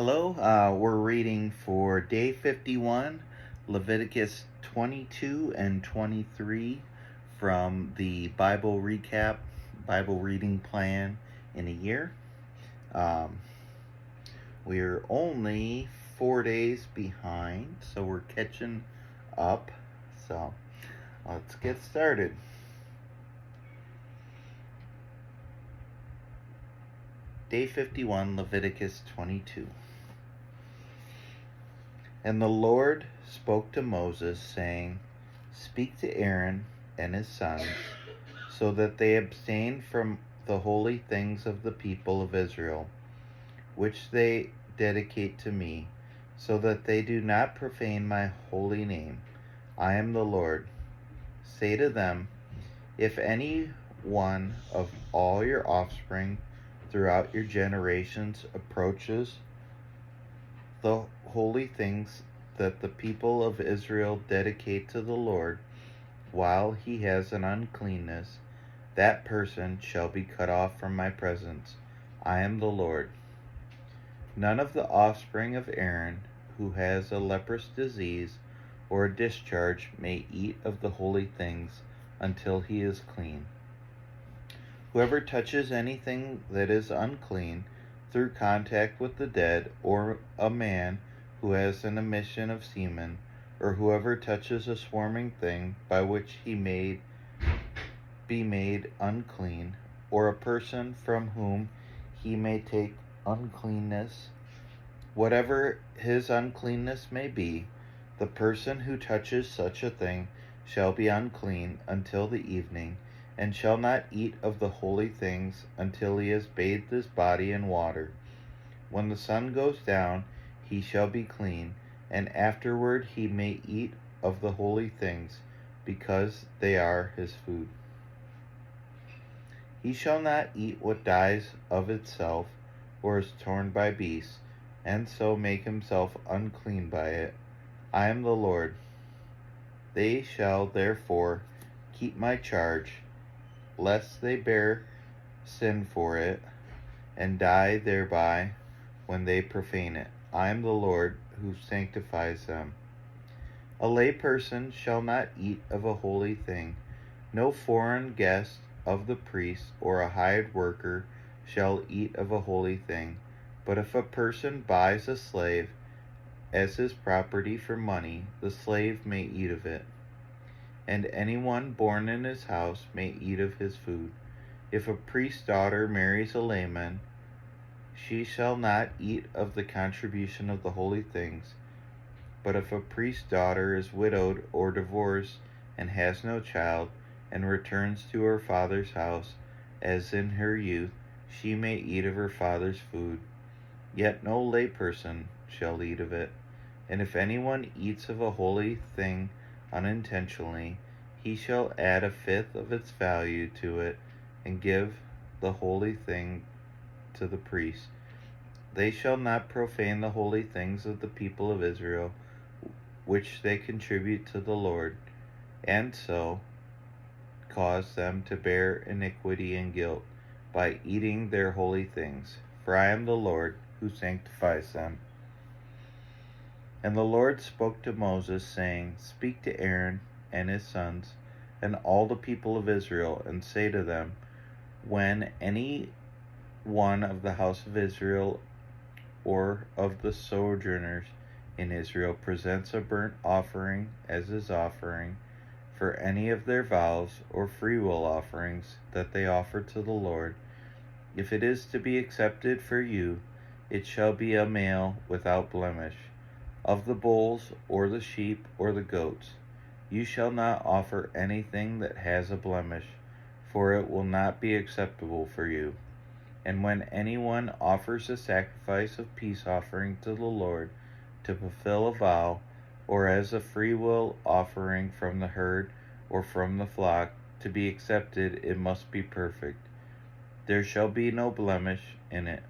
Hello, we're reading for day 51, Leviticus 22 and 23 from the Bible Recap, Bible Reading Plan in a Year. We're only 4 days behind, so we're catching up. So let's get started. Day 51, Leviticus 22. And the Lord spoke to Moses, saying, Speak to Aaron and his sons, so that they abstain from the holy things of the people of Israel, which they dedicate to me, so that they do not profane my holy name. I am the Lord. Say to them, If any one of all your offspring throughout your generations approaches the holy things that the people of Israel dedicate to the Lord, while he has an uncleanness, that person shall be cut off from my presence. I am the Lord. None of the offspring of Aaron who has a leprous disease or a discharge may eat of the holy things until he is clean. Whoever touches anything that is unclean through contact with the dead, or a man who has an emission of semen, or whoever touches a swarming thing by which he may be made unclean, or a person from whom he may take uncleanness, whatever his uncleanness may be, the person who touches such a thing shall be unclean until the evening, and shall not eat of the holy things until he has bathed his body in water. When the sun goes down, he shall be clean, and afterward he may eat of the holy things, because they are his food. He shall not eat what dies of itself, or is torn by beasts, and so make himself unclean by it. I am the Lord. They shall therefore keep my charge, lest they bear sin for it, and die thereby when they profane it. I am the Lord who sanctifies them. A lay person shall not eat of a holy thing. No foreign guest of the priest or a hired worker shall eat of a holy thing. But if a person buys a slave as his property for money, the slave may eat of it, and anyone born in his house may eat of his food. If a priest's daughter marries a layman, she shall not eat of the contribution of the holy things. But if a priest's daughter is widowed or divorced and has no child, and returns to her father's house as in her youth, she may eat of her father's food. Yet no lay person shall eat of it. And if anyone eats of a holy thing unintentionally, he shall add a fifth of its value to it and give the holy thing to the priest. They shall not profane the holy things of the people of Israel, which they contribute to the Lord, and so cause them to bear iniquity and guilt by eating their holy things. For I am the Lord who sanctifies them. And the Lord spoke to Moses, saying, Speak to Aaron and his sons and all the people of Israel, and say to them, When any one of the house of Israel or of the sojourners in Israel presents a burnt offering as his offering for any of their vows or freewill offerings that they offer to the Lord, if it is to be accepted for you, it shall be a male without blemish. Of the bulls or the sheep or the goats, you shall not offer anything that has a blemish, for it will not be acceptable for you. And when anyone offers a sacrifice of peace offering to the Lord to fulfill a vow, or as a freewill offering from the herd or from the flock, to be accepted, it must be perfect. There shall be no blemish in it.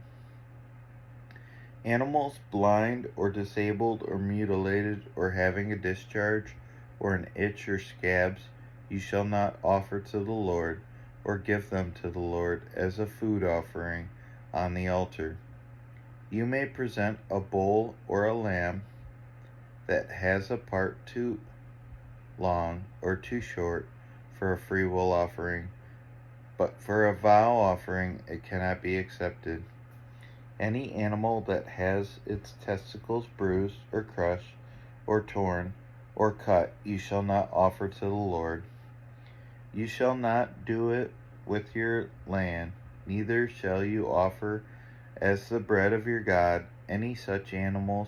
Animals blind or disabled or mutilated or having a discharge or an itch or scabs, you shall not offer to the Lord, or give them to the Lord as a food offering on the altar. You may present a bull or a lamb that has a part too long or too short for a freewill offering, but for a vow offering it cannot be accepted. Any animal that has its testicles bruised or crushed or torn or cut you shall not offer to the Lord. You shall not do it with your land, neither shall you offer as the bread of your God any such animals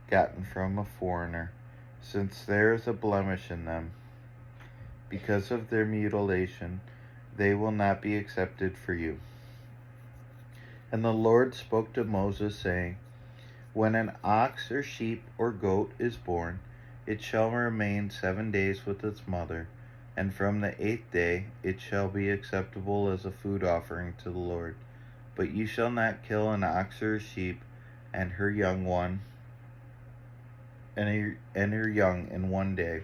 gotten from a foreigner, since there is a blemish in them. Because of their mutilation, they will not be accepted for you. And the Lord spoke to Moses, saying, When an ox or sheep or goat is born, it shall remain 7 days with its mother, and from the 8th day it shall be acceptable as a food offering to the Lord. But you shall not kill an ox or a sheep and her young in 1 day.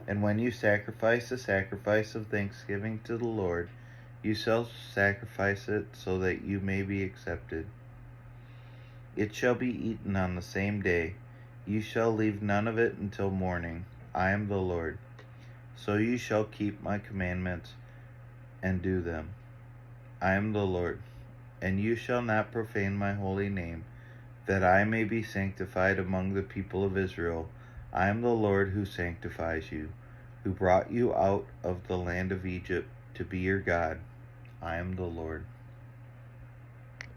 And when you sacrifice the sacrifice of thanksgiving to the Lord, you shall sacrifice it so that you may be accepted. It shall be eaten on the same day. You shall leave none of it until morning. I am the Lord. So you shall keep my commandments and do them. I am the Lord. And you shall not profane my holy name, that I may be sanctified among the people of Israel. I am the Lord who sanctifies you, who brought you out of the land of Egypt to be your God. I am the Lord.